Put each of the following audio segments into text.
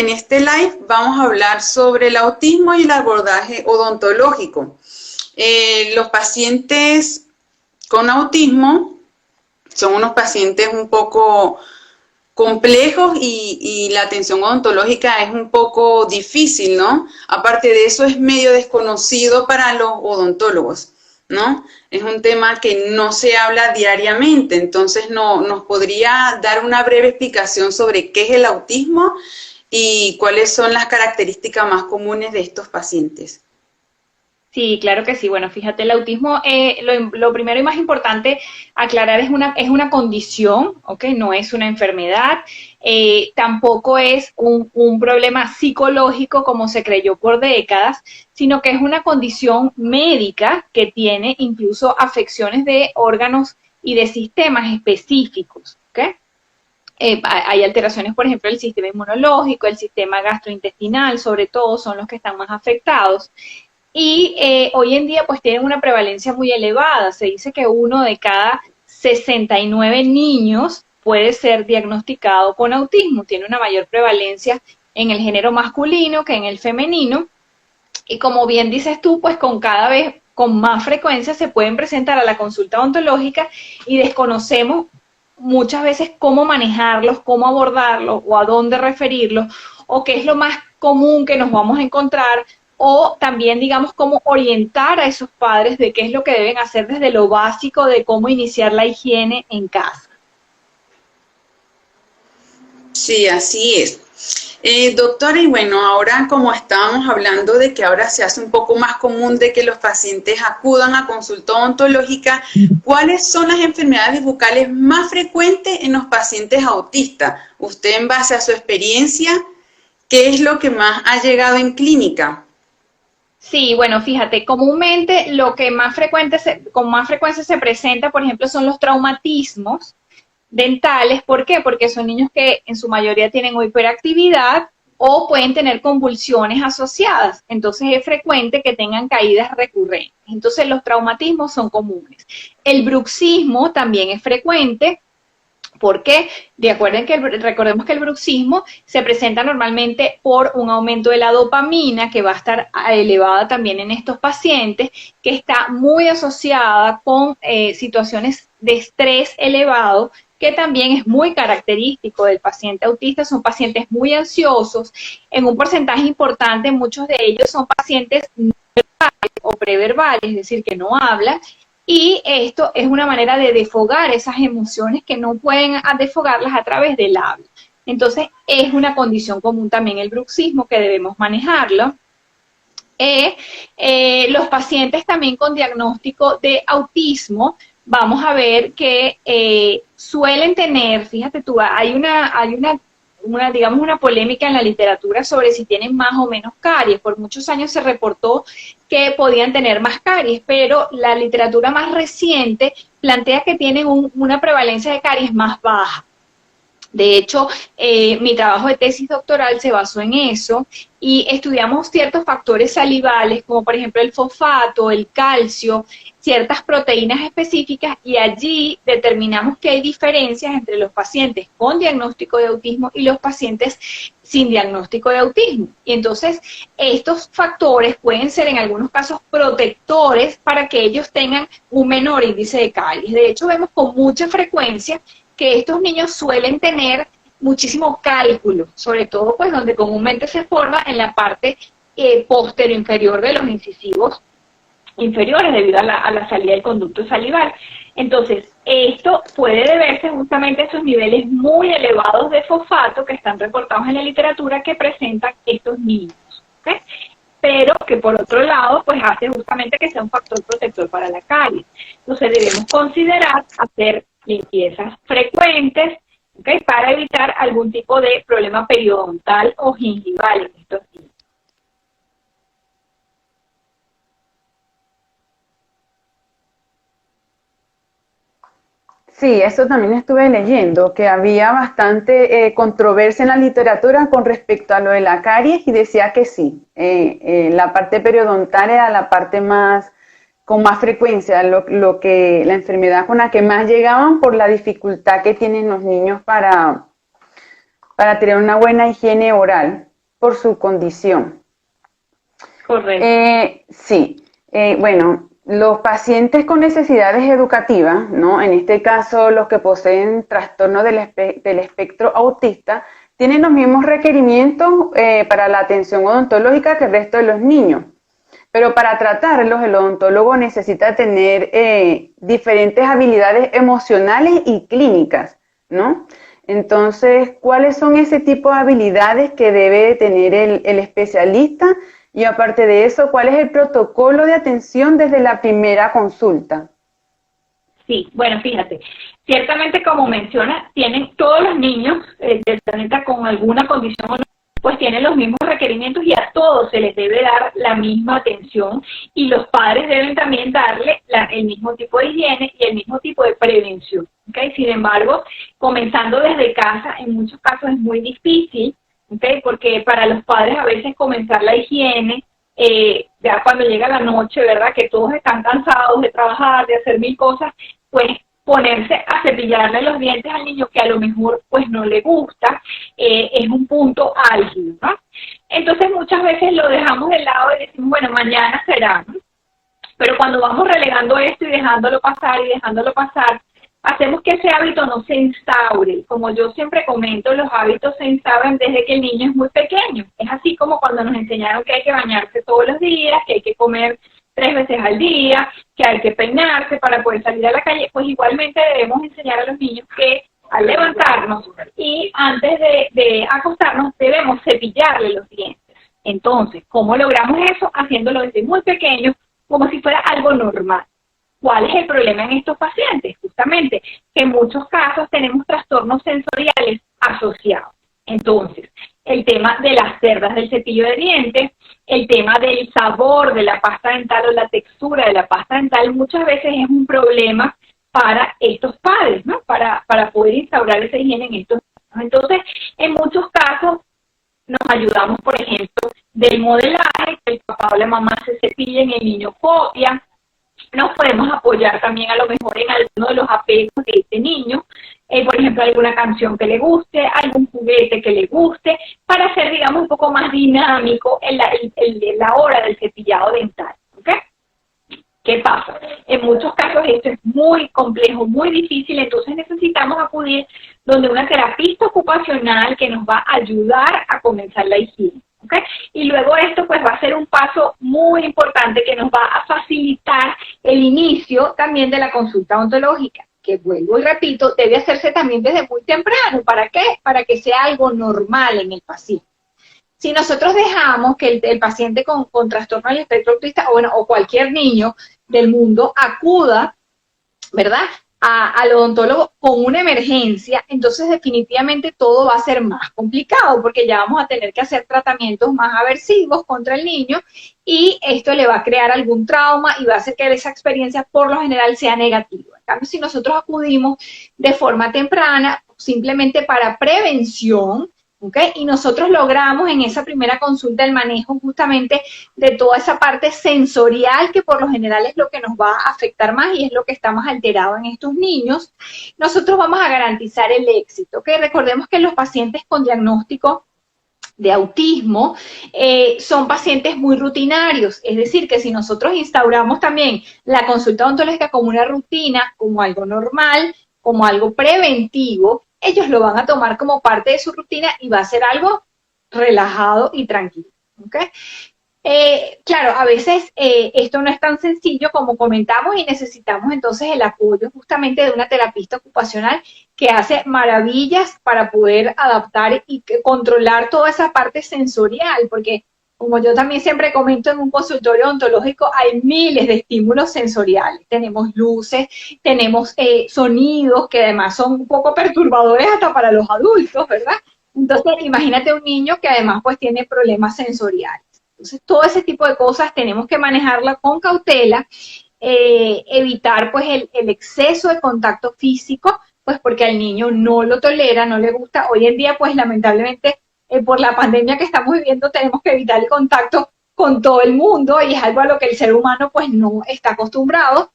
En este live vamos a hablar sobre el autismo y el abordaje odontológico. Los pacientes con autismo son unos pacientes un poco complejos y la atención odontológica es un poco difícil, ¿no? Aparte de eso, es medio desconocido para los odontólogos, ¿no? Es un tema que no se habla diariamente, entonces nos podría dar una breve explicación sobre qué es el autismo y cuáles son las características más comunes de estos pacientes. Sí, claro que sí. Bueno, fíjate, el autismo, lo primero y más importante aclarar es una condición, ¿ok? No es una enfermedad, tampoco es un problema psicológico como se creyó por décadas, sino que es una condición médica que tiene incluso afecciones de órganos y de sistemas específicos, ¿ok? Hay alteraciones, por ejemplo, del sistema inmunológico, el sistema gastrointestinal, sobre todo, son los que están más afectados. Y hoy en día pues tienen una prevalencia muy elevada. Se dice que 1 de cada 69 niños puede ser diagnosticado con autismo. Tiene una mayor prevalencia en el género masculino que en el femenino. Y como bien dices tú, pues cada vez con más frecuencia se pueden presentar a la consulta odontológica y desconocemos muchas veces cómo manejarlos, cómo abordarlos o a dónde referirlos o qué es lo más común que nos vamos a encontrar, o también, digamos, cómo orientar a esos padres de qué es lo que deben hacer desde lo básico de cómo iniciar la higiene en casa. Sí, así es. Doctora, y bueno, ahora como estábamos hablando de que ahora se hace un poco más común de que los pacientes acudan a consulta odontológica, ¿cuáles son las enfermedades bucales más frecuentes en los pacientes autistas? Usted, en base a su experiencia, ¿qué es lo que más ha llegado en clínica? Sí, bueno, fíjate, comúnmente lo que con más frecuencia se presenta, por ejemplo, son los traumatismos dentales. ¿Por qué? Porque son niños que en su mayoría tienen o hiperactividad o pueden tener convulsiones asociadas. Entonces es frecuente que tengan caídas recurrentes. Entonces los traumatismos son comunes. El bruxismo también es frecuente. ¿Por qué? Recordemos que el bruxismo se presenta normalmente por un aumento de la dopamina, que va a estar elevada también en estos pacientes, que está muy asociada con situaciones de estrés elevado, que también es muy característico del paciente autista. Son pacientes muy ansiosos. En un porcentaje importante, muchos de ellos son pacientes no verbales o preverbales, es decir, que no hablan. Y esto es una manera de desfogar esas emociones que no pueden desfogarlas a través del habla. Entonces, es una condición común también el bruxismo, que debemos manejarlo. Los pacientes también con diagnóstico de autismo, vamos a ver que suelen tener, fíjate tú, digamos, una polémica en la literatura sobre si tienen más o menos caries. Por muchos años se reportó que podían tener más caries, pero la literatura más reciente plantea que tienen una prevalencia de caries más baja. De hecho, mi trabajo de tesis doctoral se basó en eso y estudiamos ciertos factores salivales, como por ejemplo el fosfato, el calcio, ciertas proteínas específicas, y allí determinamos que hay diferencias entre los pacientes con diagnóstico de autismo y los pacientes sin diagnóstico de autismo. Y entonces estos factores pueden ser en algunos casos protectores para que ellos tengan un menor índice de caries. De hecho, vemos con mucha frecuencia que estos niños suelen tener muchísimo cálculo, sobre todo pues donde comúnmente se forma en la parte posterior inferior de los incisivos inferiores, debido a la salida del conducto salival. Entonces, esto puede deberse justamente a esos niveles muy elevados de fosfato que están reportados en la literatura que presentan estos niños, ¿okay? Pero que por otro lado, pues hace justamente que sea un factor protector para la caries. Entonces debemos considerar hacer limpiezas frecuentes, ¿okay?, para evitar algún tipo de problema periodontal o gingival en estos niños. Sí, eso también estuve leyendo, que había bastante controversia en la literatura con respecto a lo de la caries y decía que sí, la parte periodontal era la parte más, con más frecuencia, la enfermedad con la que más llegaban por la dificultad que tienen los niños para tener una buena higiene oral. por su condición. Correcto. Sí, bueno, los pacientes con necesidades educativas, ¿no? En este caso los que poseen trastorno del espectro autista, tienen los mismos requerimientos para la atención odontológica que el resto de los niños. Pero para tratarlos, el odontólogo necesita tener diferentes habilidades emocionales y clínicas, ¿no? Entonces, ¿cuáles son ese tipo de habilidades que debe tener el especialista? Y aparte de eso, ¿cuál es el protocolo de atención desde la primera consulta? Sí, bueno, fíjate, ciertamente como menciona, tienen todos los niños del planeta con alguna condición, pues tienen los mismos requerimientos y a todos se les debe dar la misma atención y los padres deben también darle el mismo tipo de higiene y el mismo tipo de prevención. ¿Okay? Sin embargo, comenzando desde casa, en muchos casos es muy difícil, ¿okay? Porque para los padres a veces comenzar la higiene, ya cuando llega la noche, ¿verdad? Que todos están cansados de trabajar, de hacer mil cosas, pues ponerse a cepillarle los dientes al niño que a lo mejor pues no le gusta, es un punto álgido, ¿no? Entonces muchas veces lo dejamos de lado y decimos, bueno, mañana será, ¿no? Pero cuando vamos relegando esto y dejándolo pasar, hacemos que ese hábito no se instaure. Como yo siempre comento, los hábitos se instauran desde que el niño es muy pequeño. Es así como cuando nos enseñaron que hay que bañarse todos los días, que hay que comer 3 veces al día, que hay que peinarse para poder salir a la calle. Pues igualmente debemos enseñar a los niños que al levantarnos y antes de acostarnos debemos cepillarle los dientes. Entonces, ¿cómo logramos eso? Haciéndolo desde muy pequeño, como si fuera algo normal. ¿Cuál es el problema en estos pacientes? Justamente que en muchos casos tenemos trastornos sensoriales asociados. Entonces, el tema de las cerdas del cepillo de dientes, el tema del sabor de la pasta dental o la textura de la pasta dental muchas veces es un problema para estos padres, ¿no? Para poder instaurar esa higiene en estos niños. Entonces, en muchos casos nos ayudamos, por ejemplo, del modelaje, que el papá o la mamá se cepillen, el niño copia. Nos podemos apoyar también a lo mejor en alguno de los apegos de este niño, por ejemplo, alguna canción que le guste, algún juguete que le guste, para hacer, digamos, un poco más dinámico la hora del cepillado dental. ¿Okay? ¿Qué pasa? En muchos casos esto es muy complejo, muy difícil, entonces necesitamos acudir donde una terapista ocupacional que nos va a ayudar a comenzar la higiene. ¿Okay? Y luego esto pues va a ser un paso muy importante que nos va a facilitar el inicio también de la consulta odontológica, que vuelvo y repito, debe hacerse también desde muy temprano. ¿Para qué? Para que sea algo normal en el paciente. Si nosotros dejamos que el paciente con trastorno del espectro autista, o cualquier niño del mundo acuda, ¿verdad?, al odontólogo con una emergencia, entonces definitivamente todo va a ser más complicado porque ya vamos a tener que hacer tratamientos más aversivos contra el niño y esto le va a crear algún trauma y va a hacer que esa experiencia por lo general sea negativa. En cambio, si nosotros acudimos de forma temprana, simplemente para prevención, ¿okay? Y nosotros logramos en esa primera consulta el manejo justamente de toda esa parte sensorial que por lo general es lo que nos va a afectar más y es lo que está más alterado en estos niños. Nosotros vamos a garantizar el éxito, ¿okay? Recordemos que los pacientes con diagnóstico de autismo son pacientes muy rutinarios, es decir, que si nosotros instauramos también la consulta odontológica como una rutina, como algo normal, como algo preventivo, ellos lo van a tomar como parte de su rutina y va a ser algo relajado y tranquilo. ¿Okay? Claro, a veces esto no es tan sencillo como comentamos y necesitamos entonces el apoyo justamente de una terapista ocupacional que hace maravillas para poder adaptar y controlar toda esa parte sensorial, porque como yo también siempre comento en un consultorio odontológico, hay miles de estímulos sensoriales. Tenemos luces, tenemos sonidos que además son un poco perturbadores hasta para los adultos, ¿verdad? Entonces, imagínate un niño que además pues tiene problemas sensoriales. Entonces, todo ese tipo de cosas tenemos que manejarla con cautela, evitar pues el exceso de contacto físico, pues porque al niño no lo tolera, no le gusta. Hoy en día, pues lamentablemente, por la pandemia que estamos viviendo, tenemos que evitar el contacto con todo el mundo y es algo a lo que el ser humano pues no está acostumbrado.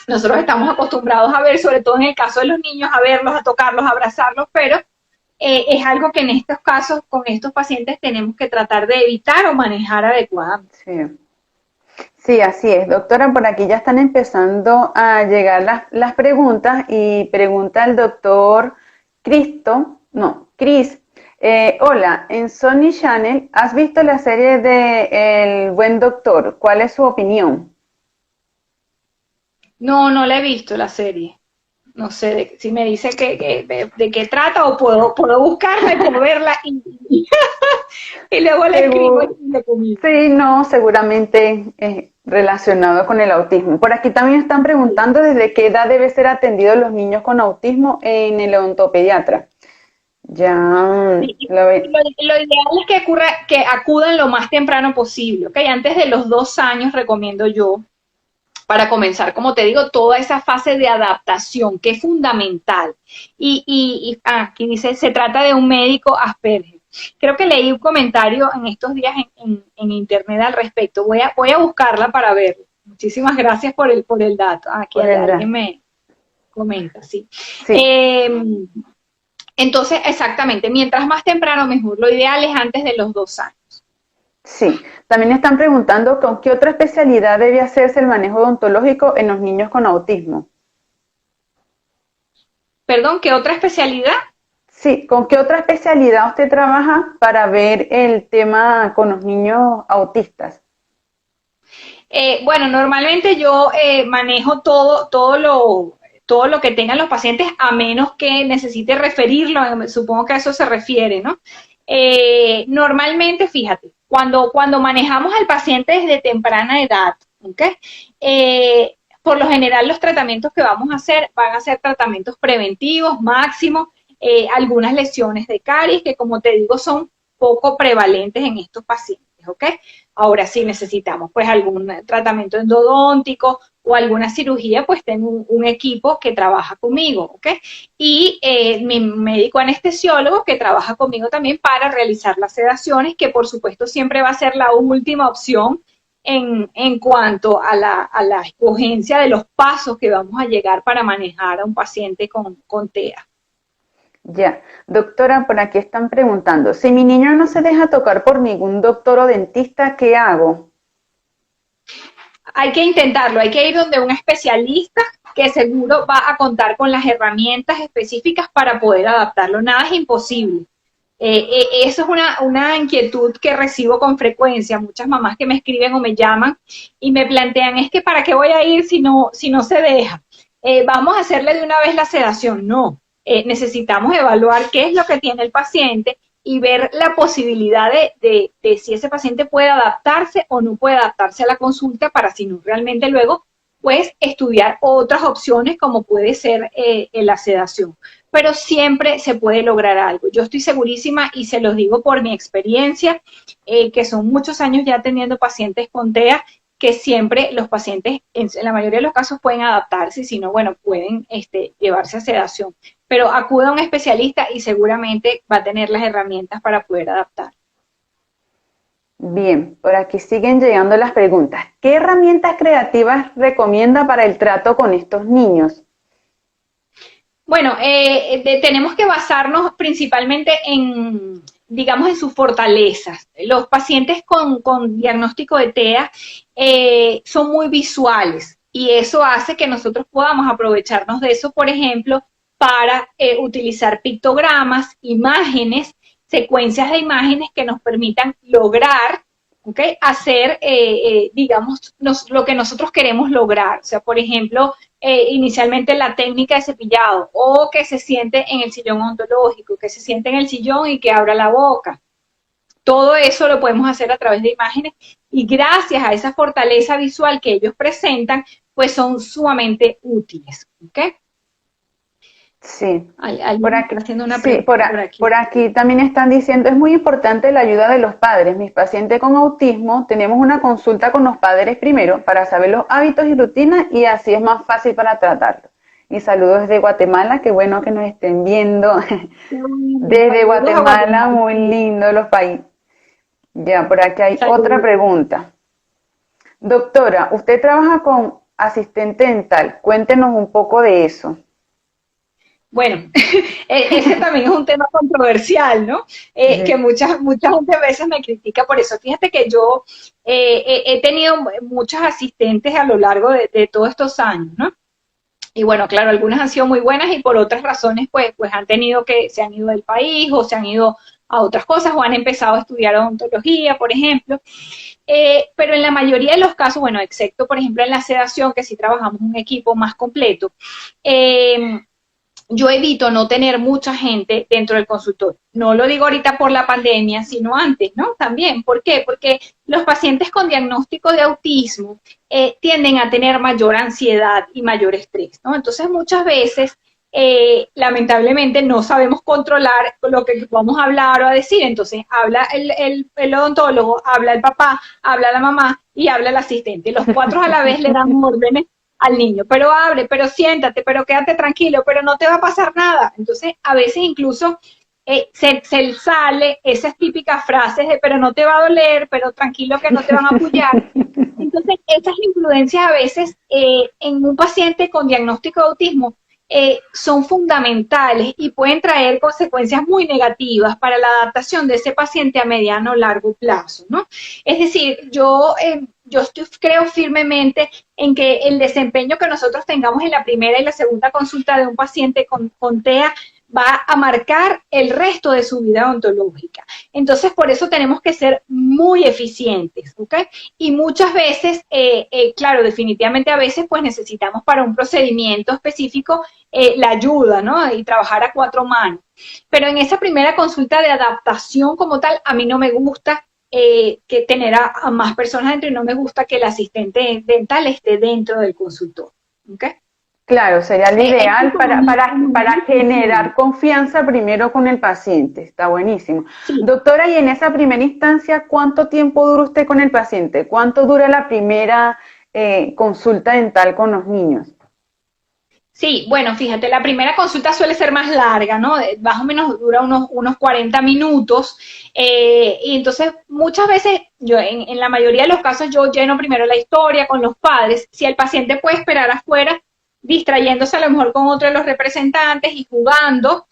Nosotros estamos acostumbrados a ver, sobre todo en el caso de los niños, a verlos, a tocarlos, a abrazarlos, pero es algo que en estos casos, con estos pacientes, tenemos que tratar de evitar o manejar adecuadamente. Sí. Sí, así es. Doctora, por aquí ya están empezando a llegar las preguntas y pregunta el doctor Chris. Hola, en Sony Channel, ¿has visto la serie de El Buen Doctor? ¿Cuál es su opinión? No, no la he visto la serie. No sé si me dice de qué trata o puedo buscarla y puedo verla y luego le escribo y le comunico. Sí, no, seguramente relacionado con el autismo. Por aquí también están preguntando desde qué edad debe ser atendido los niños con autismo en el odontopediatra. Ya Sí, lo ideal es que acudan lo más temprano posible, ¿ok? Antes de los 2 años recomiendo yo, para comenzar, como te digo, toda esa fase de adaptación, que es fundamental. Aquí dice, se trata de un médico Asperger. Creo que leí un comentario en estos días en internet al respecto. Voy a buscarla para verlo. Muchísimas gracias por el dato. Aquí alguien me comenta, sí. Entonces, exactamente, mientras más temprano mejor. Lo ideal es antes de los 2 años. Sí, también están preguntando con qué otra especialidad debe hacerse el manejo odontológico en los niños con autismo. Perdón, ¿qué otra especialidad? Sí, ¿con qué otra especialidad usted trabaja para ver el tema con los niños autistas? Bueno, normalmente yo manejo todo lo que tengan los pacientes, a menos que necesite referirlo, supongo que a eso se refiere, ¿no? Normalmente, fíjate, cuando manejamos al paciente desde temprana edad, ¿ok? Por lo general los tratamientos que vamos a hacer van a ser tratamientos preventivos, máximos, algunas lesiones de caries que, como te digo, son poco prevalentes en estos pacientes, ¿ok? Ahora sí necesitamos pues algún tratamiento endodóntico o alguna cirugía, pues tengo un equipo que trabaja conmigo, ¿ok? Y mi médico anestesiólogo que trabaja conmigo también para realizar las sedaciones, que por supuesto siempre va a ser la última opción en cuanto a la escogencia de los pasos que vamos a llegar para manejar a un paciente con TEA. Ya, doctora, por aquí están preguntando, si mi niño no se deja tocar por ningún doctor o dentista, ¿qué hago? Hay que intentarlo, hay que ir donde un especialista que seguro va a contar con las herramientas específicas para poder adaptarlo. Nada es imposible. Eso es una inquietud que recibo con frecuencia. Muchas mamás que me escriben o me llaman y me plantean, es que ¿para qué voy a ir si no se deja? Vamos a hacerle de una vez la sedación. No, necesitamos evaluar qué es lo que tiene el paciente y ver la posibilidad de si ese paciente puede adaptarse o no puede adaptarse a la consulta para si no realmente luego, pues estudiar otras opciones como puede ser la sedación. Pero siempre se puede lograr algo. Yo estoy segurísima y se los digo por mi experiencia, que son muchos años ya teniendo pacientes con TEA, que siempre los pacientes, en la mayoría de los casos, pueden adaptarse, si no, bueno, pueden llevarse a sedación. Pero acuda a un especialista y seguramente va a tener las herramientas para poder adaptar. Bien, por aquí siguen llegando las preguntas. ¿Qué herramientas creativas recomienda para el trato con estos niños? Bueno, tenemos que basarnos principalmente digamos, en sus fortalezas. Los pacientes con diagnóstico de TEA son muy visuales y eso hace que nosotros podamos aprovecharnos de eso, por ejemplo, para utilizar pictogramas, imágenes, secuencias de imágenes que nos permitan lograr, ¿okay?, hacer, digamos, lo que nosotros queremos lograr. O sea, por ejemplo, inicialmente la técnica de cepillado, o que se siente en el sillón odontológico, que se siente en el sillón y que abra la boca. Todo eso lo podemos hacer a través de imágenes y gracias a esa fortaleza visual que ellos presentan, pues son sumamente útiles. ¿Ok? Sí, por aquí, haciendo una sí, por aquí también están diciendo, es muy importante la ayuda de los padres. Mis pacientes con autismo tenemos una consulta con los padres primero para saber los hábitos y rutinas y así es más fácil para tratarlo. Y saludos desde Guatemala, qué bueno que nos estén viendo desde Guatemala, muy lindo los países. Ya, por aquí hay otra pregunta. Doctora, usted trabaja con asistente dental, cuéntenos un poco de eso. Bueno, ese también es un tema controversial, ¿no? Que mucha gente a veces me critica por eso. Fíjate que yo he tenido muchas asistentes a lo largo de todos estos años, ¿no? Y bueno, claro, algunas han sido muy buenas y por otras razones, pues han tenido se han ido del país o se han ido a otras cosas o han empezado a estudiar odontología, por ejemplo. Pero en la mayoría de los casos, bueno, excepto, por ejemplo, en la sedación, que sí trabajamos un equipo más completo, yo evito no tener mucha gente dentro del consultorio. No lo digo ahorita por la pandemia, sino antes, ¿no? También. ¿Por qué? Porque los pacientes con diagnóstico de autismo tienden a tener mayor ansiedad y mayor estrés, ¿no? Entonces, muchas veces, lamentablemente, no sabemos controlar lo que vamos a hablar o a decir. Entonces, habla el odontólogo, habla el papá, habla la mamá y habla el asistente. Los cuatro a la vez le dan órdenes al niño, pero abre, pero siéntate, pero quédate tranquilo, pero no te va a pasar nada. Entonces, a veces incluso se sale esas típicas frases de pero no te va a doler, pero tranquilo que no te van a apoyar. Entonces, esas influencias a veces en un paciente con diagnóstico de autismo son fundamentales y pueden traer consecuencias muy negativas para la adaptación de ese paciente a mediano o largo plazo, ¿no? Es decir, yo creo firmemente en que el desempeño que nosotros tengamos en la primera y la segunda consulta de un paciente con TEA va a marcar el resto de su vida odontológica. Entonces, por eso tenemos que ser muy eficientes, ¿ok? Y muchas veces, claro, definitivamente a veces, pues necesitamos para un procedimiento específico la ayuda, ¿no? Y trabajar a cuatro manos. Pero en esa primera consulta de adaptación como tal, a mí no me gusta que tener a más personas dentro y no me gusta que el asistente dental esté dentro del consultorio, ¿ok? Claro, sería lo ideal para generar confianza primero con el paciente. Está buenísimo. Sí. Doctora, y en esa primera instancia, ¿cuánto tiempo dura usted con el paciente? ¿Cuánto dura la primera consulta dental con los niños? Sí, bueno, fíjate, la primera consulta suele ser más larga, ¿no? Más o menos dura unos 40 minutos. Y entonces, muchas veces, yo en la mayoría de los casos, yo lleno primero la historia con los padres. Si el paciente puede esperar afuera, distrayéndose a lo mejor con otro de los representantes y jugando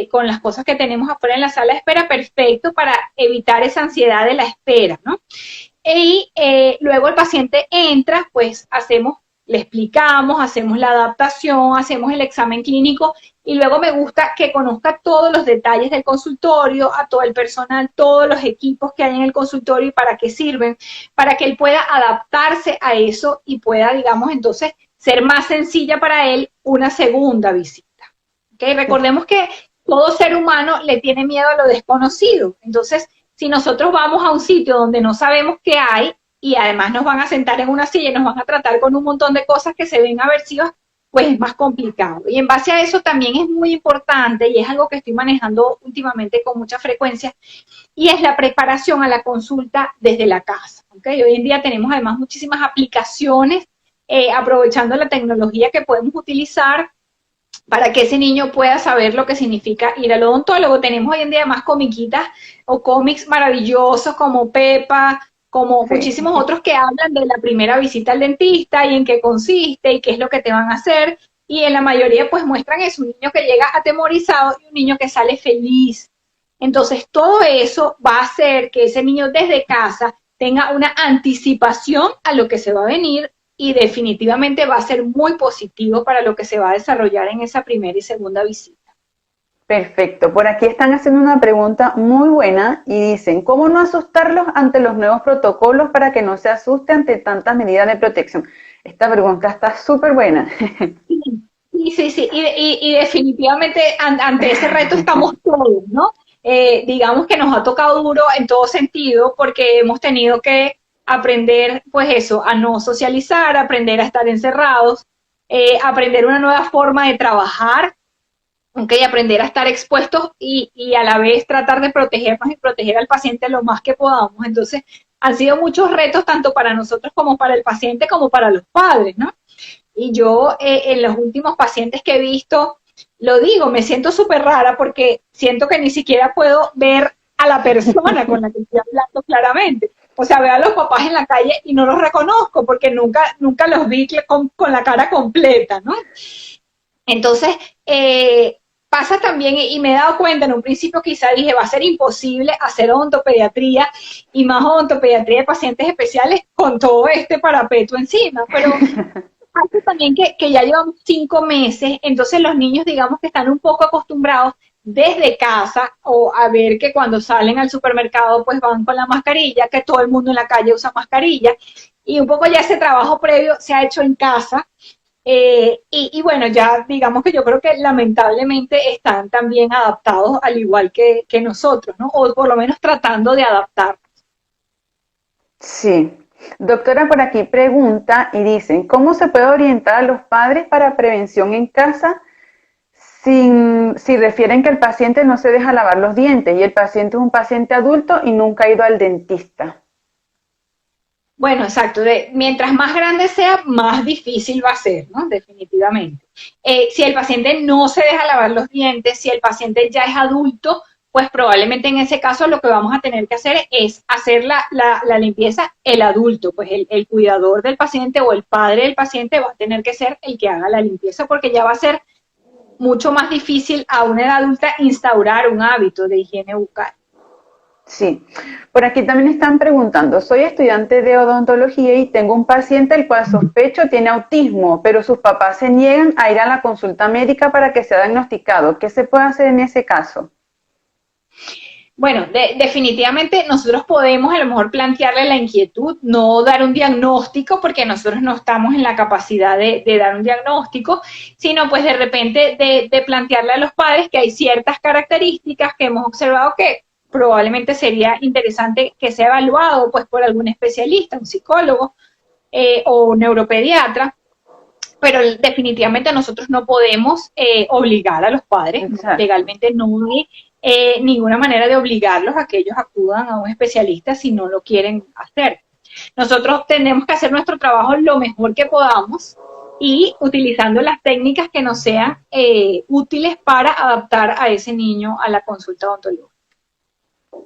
con las cosas que tenemos afuera en la sala de espera, perfecto, para evitar esa ansiedad de la espera, ¿no? Y luego el paciente entra, pues le explicamos, hacemos la adaptación, hacemos el examen clínico y luego me gusta que conozca todos los detalles del consultorio, a todo el personal, todos los equipos que hay en el consultorio y para qué sirven, para que él pueda adaptarse a eso y pueda, digamos, entonces ser más sencilla para él una segunda visita. ¿Okay? Recordemos que todo ser humano le tiene miedo a lo desconocido. Entonces, si nosotros vamos a un sitio donde no sabemos qué hay y además nos van a sentar en una silla y nos van a tratar con un montón de cosas que se ven aversivas, pues es más complicado. Y en base a eso también es muy importante, y es algo que estoy manejando últimamente con mucha frecuencia, y es la preparación a la consulta desde la casa. ¿Okay? Hoy en día tenemos además muchísimas aplicaciones aprovechando la tecnología que podemos utilizar para que ese niño pueda saber lo que significa ir al odontólogo. Tenemos hoy en día más comiquitas o cómics maravillosos como Peppa, como muchísimos otros que hablan de la primera visita al dentista y en qué consiste y qué es lo que te van a hacer. Y en la mayoría pues muestran eso, un niño que llega atemorizado y un niño que sale feliz. Entonces todo eso va a hacer que ese niño desde casa tenga una anticipación a lo que se va a venir y definitivamente va a ser muy positivo para lo que se va a desarrollar en esa primera y segunda visita. Perfecto. Por aquí están haciendo una pregunta muy buena y dicen, ¿cómo no asustarlos ante los nuevos protocolos para que no se asuste ante tantas medidas de protección? Esta pregunta está súper buena. Sí. Y definitivamente ante ese reto estamos todos, ¿no? Digamos que nos ha tocado duro en todo sentido porque hemos tenido que aprender, pues eso, a no socializar, aprender a estar encerrados, aprender una nueva forma de trabajar, ¿okay? Aprender a estar expuestos y a la vez tratar de protegernos y proteger al paciente lo más que podamos. Entonces, han sido muchos retos tanto para nosotros como para el paciente como para los padres, ¿no? Y yo en los últimos pacientes que he visto, lo digo, me siento súper rara porque siento que ni siquiera puedo ver a la persona con la que estoy hablando claramente. O sea, veo a los papás en la calle y no los reconozco porque nunca los vi con la cara completa, ¿no? Entonces, pasa también, y me he dado cuenta, en un principio quizá dije, va a ser imposible hacer odontopediatría, y más odontopediatría de pacientes especiales con todo este parapeto encima, pero pasa también que ya llevamos 5 meses, entonces los niños digamos que están un poco acostumbrados desde casa o a ver que cuando salen al supermercado pues van con la mascarilla, que todo el mundo en la calle usa mascarilla, y un poco ya ese trabajo previo se ha hecho en casa. Y bueno, ya digamos que yo creo que lamentablemente están también adaptados al igual que nosotros, ¿no? O por lo menos tratando de adaptar. Sí. Doctora, por aquí pregunta y dicen, ¿cómo se puede orientar a los padres para prevención en casa si refieren que el paciente no se deja lavar los dientes y el paciente es un paciente adulto y nunca ha ido al dentista? Bueno, exacto. Mientras más grande sea, más difícil va a ser, ¿no? Definitivamente. Si el paciente no se deja lavar los dientes, si el paciente ya es adulto, pues probablemente en ese caso lo que vamos a tener que hacer es hacer la limpieza el adulto, pues el cuidador del paciente o el padre del paciente va a tener que ser el que haga la limpieza porque ya va a ser mucho más difícil a una edad adulta instaurar un hábito de higiene bucal. Sí, por aquí también están preguntando, soy estudiante de odontología y tengo un paciente el cual sospecho tiene autismo, pero sus papás se niegan a ir a la consulta médica para que sea diagnosticado. ¿Qué se puede hacer en ese caso? Bueno, definitivamente nosotros podemos a lo mejor plantearle la inquietud, no dar un diagnóstico, porque nosotros no estamos en la capacidad de dar un diagnóstico, sino pues de repente de plantearle a los padres que hay ciertas características que hemos observado que probablemente sería interesante que sea evaluado pues por algún especialista, un psicólogo o un neuropediatra, pero definitivamente nosotros no podemos obligar a los padres, Exacto. legalmente no hay ninguna manera de obligarlos a que ellos acudan a un especialista si no lo quieren hacer. Nosotros tenemos que hacer nuestro trabajo lo mejor que podamos y utilizando las técnicas que nos sean útiles para adaptar a ese niño a la consulta odontológica.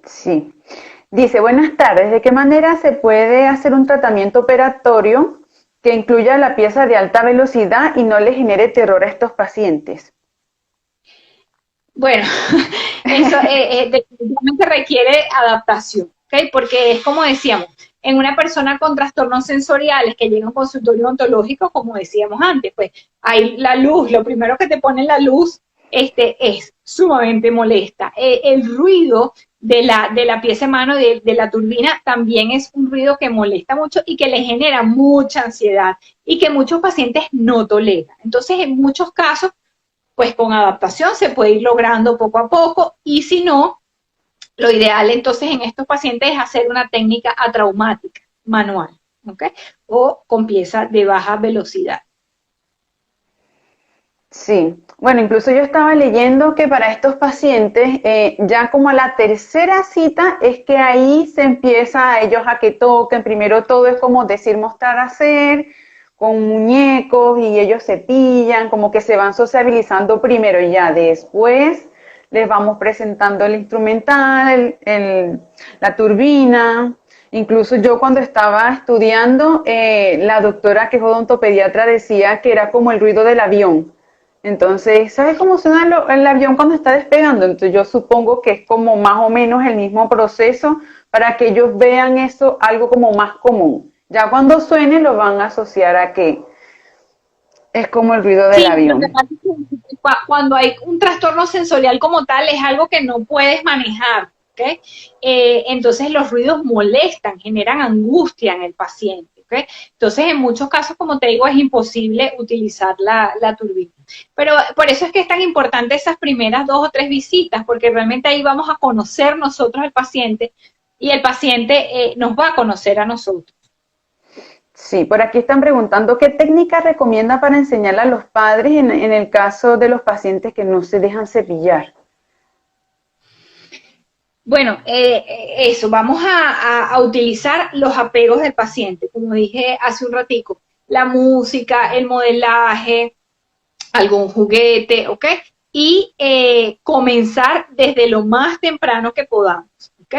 Sí. Dice, buenas tardes, ¿de qué manera se puede hacer un tratamiento operatorio que incluya la pieza de alta velocidad y no le genere terror a estos pacientes? Bueno, eso definitivamente requiere adaptación, ¿ok? Porque es como decíamos, en una persona con trastornos sensoriales que llega a un consultorio odontológico, como decíamos antes, pues hay la luz, lo primero que te pone la luz es sumamente molesta. El ruido de la pieza de mano de la turbina también es un ruido que molesta mucho y que le genera mucha ansiedad y que muchos pacientes no toleran. Entonces, en muchos casos, pues con adaptación se puede ir logrando poco a poco y si no, lo ideal entonces en estos pacientes es hacer una técnica atraumática manual, ¿ok? O con pieza de baja velocidad. Sí, bueno, incluso yo estaba leyendo que para estos pacientes, ya como a la tercera cita es que ahí se empieza a ellos a que toquen, primero todo es como decir, mostrar, hacer, con muñecos y ellos se pillan, como que se van sociabilizando primero y ya después les vamos presentando el instrumental, la turbina. Incluso yo cuando estaba estudiando, la doctora que es odontopediatra decía que era como el ruido del avión. Entonces, ¿sabes cómo suena el avión cuando está despegando? Entonces yo supongo que es como más o menos el mismo proceso para que ellos vean eso algo como más común. Ya cuando suene lo van a asociar a que es como el ruido del avión. Cuando hay un trastorno sensorial como tal es algo que no puedes manejar, ¿ok? Entonces los ruidos molestan, generan angustia en el paciente. ¿Okay? Entonces, en muchos casos, como te digo, es imposible utilizar la turbina. Pero por eso es que es tan importante esas primeras 2 o 3 visitas, porque realmente ahí vamos a conocer nosotros al paciente y el paciente nos va a conocer a nosotros. Sí, por aquí están preguntando qué técnica recomienda para enseñarle a los padres en el caso de los pacientes que no se dejan cepillar. Bueno, eso, vamos a utilizar los apegos del paciente, como dije hace un ratico, la música, el modelaje, algún juguete, ¿ok? Y comenzar desde lo más temprano que podamos, ¿ok?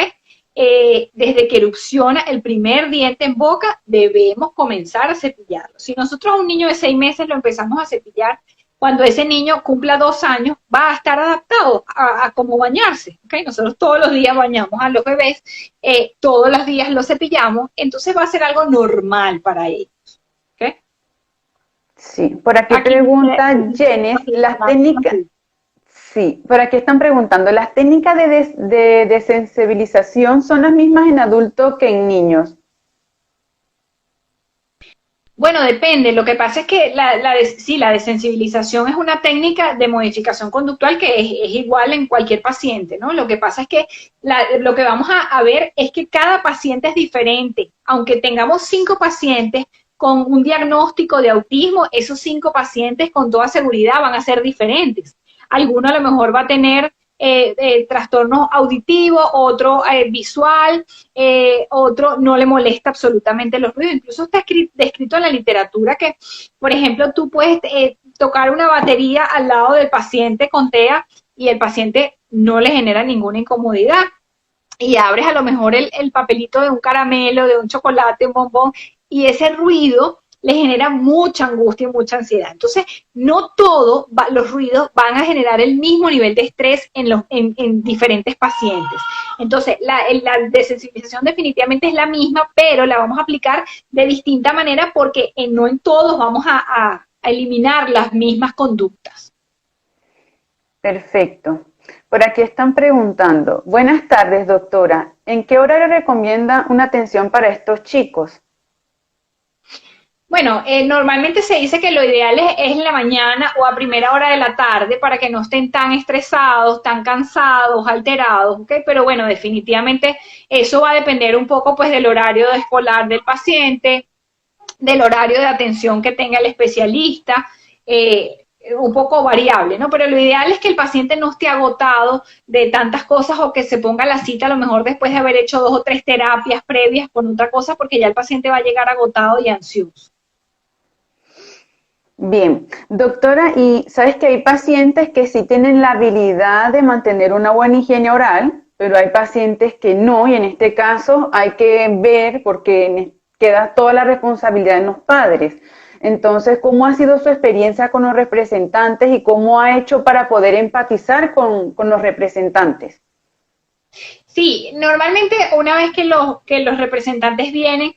Desde que erupciona el primer diente en boca, debemos comenzar a cepillarlo. Si nosotros a un niño de 6 meses lo empezamos a cepillar, cuando ese niño cumpla 2 años, va a estar adaptado a cómo bañarse, ¿ok? Nosotros todos los días bañamos a los bebés, todos los días los cepillamos, entonces va a ser algo normal para ellos, ¿ok? Sí, por aquí pregunta Jenes, las técnicas, sí, por aquí están preguntando, ¿las técnicas de desensibilización son las mismas en adultos que en niños? Bueno, depende. Lo que pasa es que sí, la desensibilización es una técnica de modificación conductual que es igual en cualquier paciente, ¿no? Lo que pasa es que lo que vamos a ver es que cada paciente es diferente. Aunque tengamos 5 pacientes con un diagnóstico de autismo, esos 5 pacientes con toda seguridad van a ser diferentes. Alguno a lo mejor va a tener trastorno auditivo, otro visual, otro no le molesta absolutamente los ruidos. Incluso está descrito en la literatura que, por ejemplo, tú puedes tocar una batería al lado del paciente con TEA y el paciente no le genera ninguna incomodidad. Y abres a lo mejor el papelito de un caramelo, de un chocolate, un bombón, y ese ruido le genera mucha angustia y mucha ansiedad. Entonces, no todos los ruidos van a generar el mismo nivel de estrés en diferentes pacientes. Entonces, la desensibilización definitivamente es la misma, pero la vamos a aplicar de distinta manera porque no en todos vamos a eliminar las mismas conductas. Perfecto. Por aquí están preguntando, buenas tardes, doctora, ¿en qué horario recomienda una atención para estos chicos? Bueno, normalmente se dice que lo ideal es en la mañana o a primera hora de la tarde para que no estén tan estresados, tan cansados, alterados, ¿ok? Pero bueno, definitivamente eso va a depender un poco pues del horario escolar del paciente, del horario de atención que tenga el especialista, un poco variable, ¿no? Pero lo ideal es que el paciente no esté agotado de tantas cosas o que se ponga la cita a lo mejor después de haber hecho 2 o 3 terapias previas con otra cosa porque ya el paciente va a llegar agotado y ansioso. Bien, doctora, y sabes que hay pacientes que sí tienen la habilidad de mantener una buena higiene oral, pero hay pacientes que no, y en este caso hay que ver porque queda toda la responsabilidad en los padres. Entonces, ¿cómo ha sido su experiencia con los representantes y cómo ha hecho para poder empatizar con los representantes? Sí, normalmente una vez que los representantes vienen,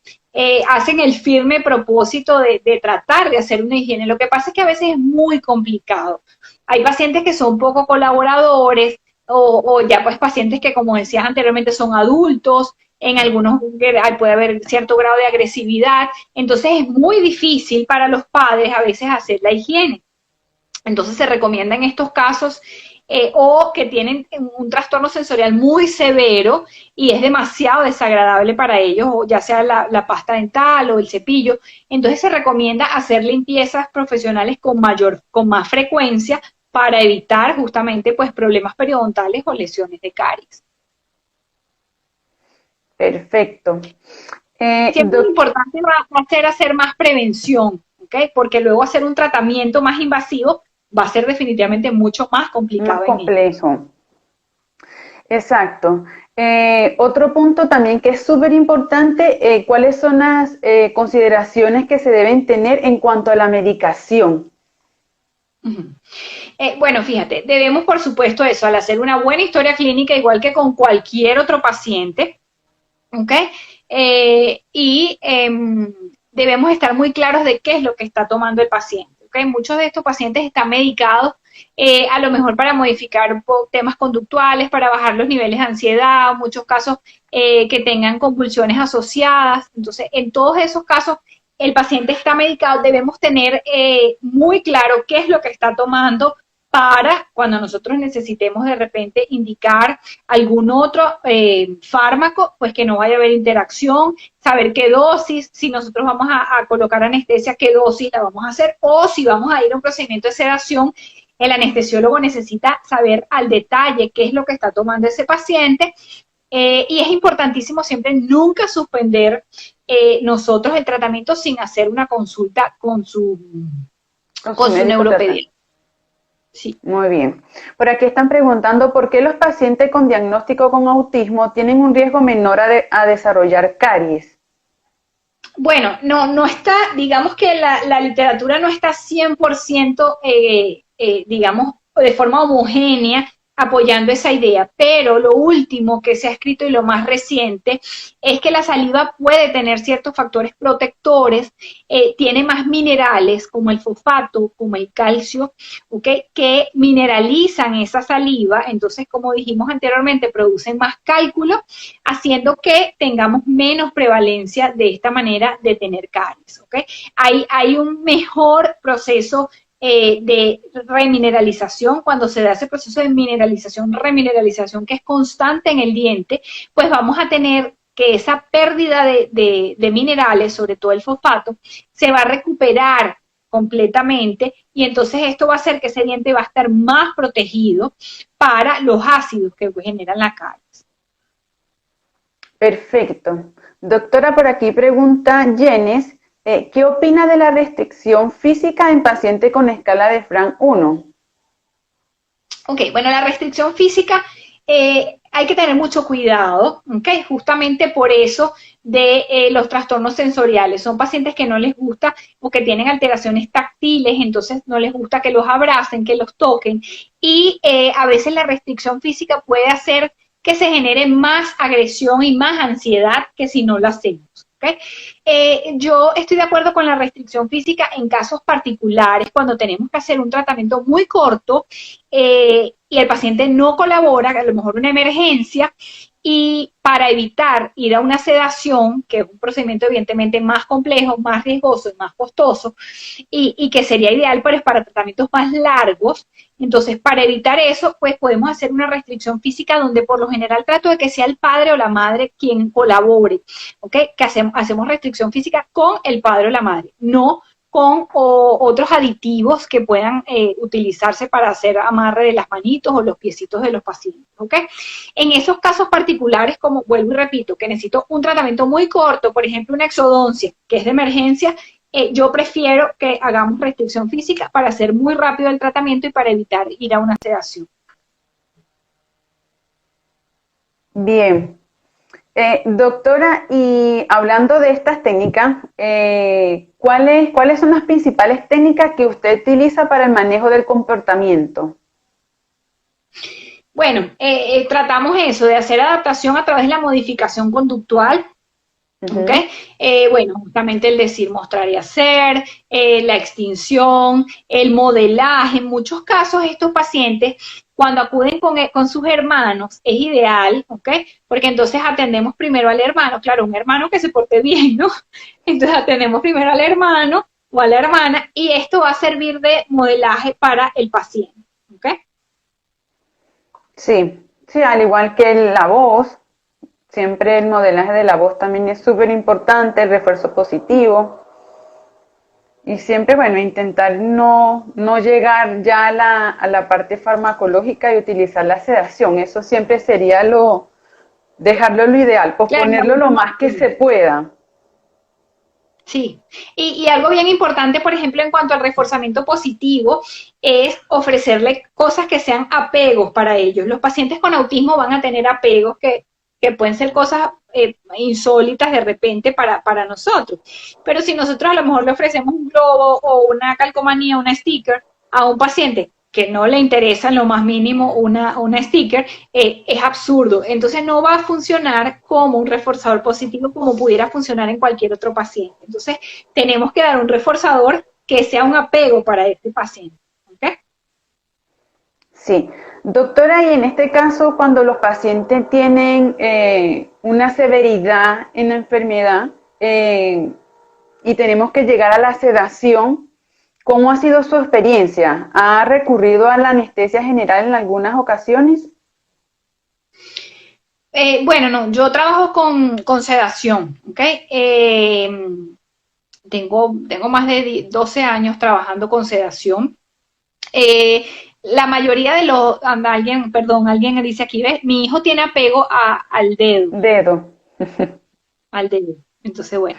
hacen el firme propósito de tratar de hacer una higiene. Lo que pasa es que a veces es muy complicado. Hay pacientes que son poco colaboradores o ya pues pacientes que, como decías anteriormente, son adultos, en algunos puede haber cierto grado de agresividad, entonces es muy difícil para los padres a veces hacer la higiene. Entonces se recomienda en estos casos o que tienen un trastorno sensorial muy severo y es demasiado desagradable para ellos, o ya sea la pasta dental o el cepillo. Entonces se recomienda hacer limpiezas profesionales con más frecuencia para evitar justamente pues problemas periodontales o lesiones de caries. Perfecto. Siempre es importante hacer más prevención, ¿ok? Porque luego hacer un tratamiento más invasivo va a ser definitivamente mucho más complicado. Más complejo. Exacto. Otro punto también que es súper importante, ¿cuáles son las consideraciones que se deben tener en cuanto a la medicación? Bueno, fíjate, debemos por supuesto eso, al hacer una buena historia clínica, igual que con cualquier otro paciente, ¿ok? Debemos estar muy claros de qué es lo que está tomando el paciente. ¿Okay? Muchos de estos pacientes están medicados a lo mejor para modificar temas conductuales, para bajar los niveles de ansiedad, muchos casos que tengan convulsiones asociadas. Entonces, en todos esos casos, el paciente está medicado, debemos tener muy claro qué es lo que está tomando para cuando nosotros necesitemos de repente indicar algún otro fármaco, pues que no vaya a haber interacción, saber qué dosis, si nosotros vamos a colocar anestesia, qué dosis la vamos a hacer, o si vamos a ir a un procedimiento de sedación, el anestesiólogo necesita saber al detalle qué es lo que está tomando ese paciente, y es importantísimo siempre nunca suspender nosotros el tratamiento sin hacer una consulta con su neuropediatra. Sí. Muy bien. Por aquí están preguntando por qué los pacientes con diagnóstico con autismo tienen un riesgo menor a desarrollar caries. Bueno, no está, digamos que la literatura no está 100%, digamos, de forma homogénea apoyando esa idea, pero lo último que se ha escrito y lo más reciente es que la saliva puede tener ciertos factores protectores, tiene más minerales como el fosfato, como el calcio, ¿okay? Que mineralizan esa saliva, entonces como dijimos anteriormente, producen más cálculo, haciendo que tengamos menos prevalencia de esta manera de tener caries, ¿okay? Hay un mejor proceso de remineralización. Cuando se da ese proceso de mineralización, remineralización que es constante en el diente, pues vamos a tener que esa pérdida de minerales, sobre todo el fosfato, se va a recuperar completamente y entonces esto va a hacer que ese diente va a estar más protegido para los ácidos que generan la caries. Perfecto. Doctora, por aquí pregunta Jenes, ¿qué opina de la restricción física en paciente con escala de Frank 1? Ok, bueno, la restricción física hay que tener mucho cuidado, ok, justamente por eso de los trastornos sensoriales. Son pacientes que no les gusta o que tienen alteraciones táctiles, entonces no les gusta que los abracen, que los toquen, y a veces la restricción física puede hacer que se genere más agresión y más ansiedad que si no lo hacemos. ¿Okay? Yo estoy de acuerdo con la restricción física en casos particulares, cuando tenemos que hacer un tratamiento muy corto y el paciente no colabora, a lo mejor una emergencia, y para evitar ir a una sedación, que es un procedimiento evidentemente más complejo, más riesgoso y más costoso, y que sería ideal para tratamientos más largos. Entonces, para evitar eso, pues podemos hacer una restricción física donde por lo general trato de que sea el padre o la madre quien colabore, ¿ok? Que hacemos restricción física con el padre o la madre, no con otros aditivos que puedan utilizarse para hacer amarre de las manitos o los piecitos de los pacientes, ¿ok? En esos casos particulares, como vuelvo y repito, que necesito un tratamiento muy corto, por ejemplo, una exodoncia, que es de emergencia, yo prefiero que hagamos restricción física para hacer muy rápido el tratamiento y para evitar ir a una sedación. Bien. Doctora, y hablando de estas técnicas, ¿cuáles son las principales técnicas que usted utiliza para el manejo del comportamiento? Bueno, tratamos eso, de hacer adaptación a través de la modificación conductual. ¿Ok? Bueno, justamente el decir, mostrar y hacer, la extinción, el modelaje. En muchos casos, estos pacientes, cuando acuden con sus hermanos, es ideal, ¿ok? Porque entonces atendemos primero al hermano, claro, un hermano que se porte bien, ¿no? Entonces atendemos primero al hermano o a la hermana y esto va a servir de modelaje para el paciente, ¿ok? Sí, sí, al igual que la voz, siempre el modelaje de la voz también es súper importante, el refuerzo positivo. Y siempre, bueno, intentar no llegar ya a la parte farmacológica y utilizar la sedación. Eso siempre sería dejarlo lo ideal, posponerlo lo más que se pueda. Sí, y algo bien importante, por ejemplo, en cuanto al reforzamiento positivo, es ofrecerle cosas que sean apegos para ellos. Los pacientes con autismo van a tener apegos que pueden ser cosas insólitas de repente para nosotros. Pero si nosotros a lo mejor le ofrecemos un globo o una calcomanía, una sticker a un paciente que no le interesa en lo más mínimo una sticker, es absurdo. Entonces no va a funcionar como un reforzador positivo como pudiera funcionar en cualquier otro paciente. Entonces tenemos que dar un reforzador que sea un apego para este paciente. ¿Okay? Sí. Doctora, y en este caso, cuando los pacientes tienen una severidad en la enfermedad y tenemos que llegar a la sedación, ¿cómo ha sido su experiencia? ¿Ha recurrido a la anestesia general en algunas ocasiones? Bueno, no, yo trabajo con sedación, ¿ok? Tengo más de 12 años trabajando con sedación. La mayoría de alguien dice aquí, ¿ves? Mi hijo tiene apego al dedo. Dedo. Al dedo. Entonces, bueno.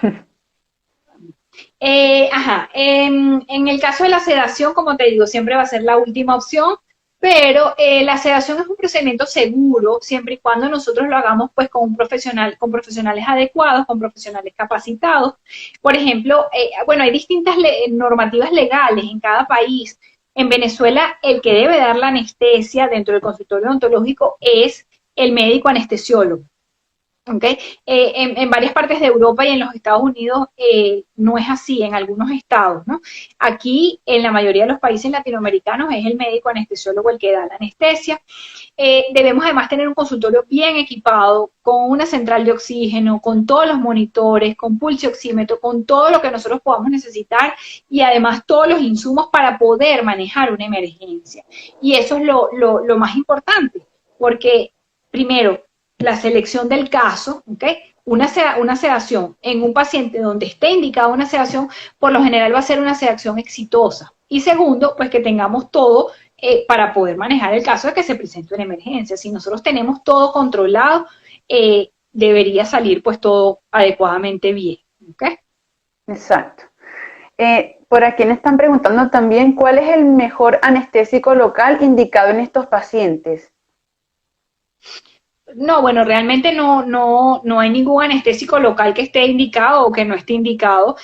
En el caso de la sedación, como te digo, siempre va a ser la última opción, Pero la sedación es un procedimiento seguro siempre y cuando nosotros lo hagamos pues con un profesional, con profesionales adecuados, con profesionales capacitados. Por ejemplo, bueno, hay distintas normativas legales en cada país. En Venezuela, el que debe dar la anestesia dentro del consultorio odontológico es el médico anestesiólogo. ¿Okay? En varias partes de Europa y en los Estados Unidos no es así, en algunos estados, ¿no? Aquí, en la mayoría de los países latinoamericanos, es el médico anestesiólogo el que da la anestesia. Debemos además tener un consultorio bien equipado, con una central de oxígeno, con todos los monitores, con pulsioxímetro, con todo lo que nosotros podamos necesitar y además todos los insumos para poder manejar una emergencia. Y eso es lo más importante, porque primero, la selección del caso, ¿ok? Una sedación en un paciente donde esté indicada una sedación, por lo general va a ser una sedación exitosa. Y segundo, pues que tengamos todo para poder manejar el caso de que se presente una emergencia. Si nosotros tenemos todo controlado, debería salir pues todo adecuadamente bien, ¿ok? Exacto. Por aquí me están preguntando también cuál es el mejor anestésico local indicado en estos pacientes. No, bueno, realmente no hay ningún anestésico local que esté indicado o que no esté indicado.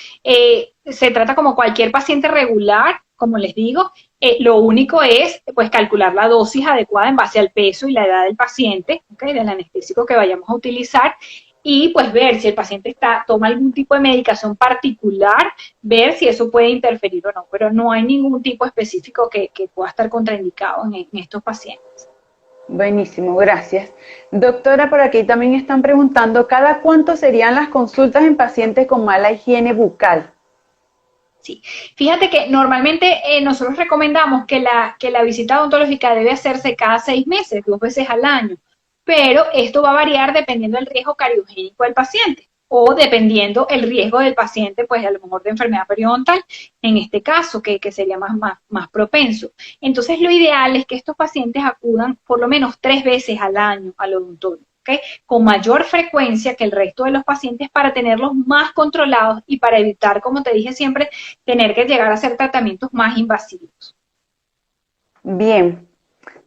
Se trata como cualquier paciente regular, como les digo. Lo único es, pues, calcular la dosis adecuada en base al peso y la edad del paciente, ¿okay? Del anestésico que vayamos a utilizar. Y pues ver si el paciente toma algún tipo de medicación particular, ver si eso puede interferir o no. Pero no hay ningún tipo específico que pueda estar contraindicado en estos pacientes. Buenísimo, gracias. Doctora, por aquí también están preguntando, ¿cada cuánto serían las consultas en pacientes con mala higiene bucal? Sí, fíjate que normalmente nosotros recomendamos que la visita odontológica debe hacerse cada 6 meses, 2 veces al año, pero esto va a variar dependiendo del riesgo cariogénico del paciente o dependiendo el riesgo del paciente, pues a lo mejor de enfermedad periodontal, en este caso, que sería más propenso. Entonces, lo ideal es que estos pacientes acudan por lo menos 3 veces al año al odontólogo, ¿okay? Con mayor frecuencia que el resto de los pacientes para tenerlos más controlados y para evitar, como te dije siempre, tener que llegar a hacer tratamientos más invasivos. Bien.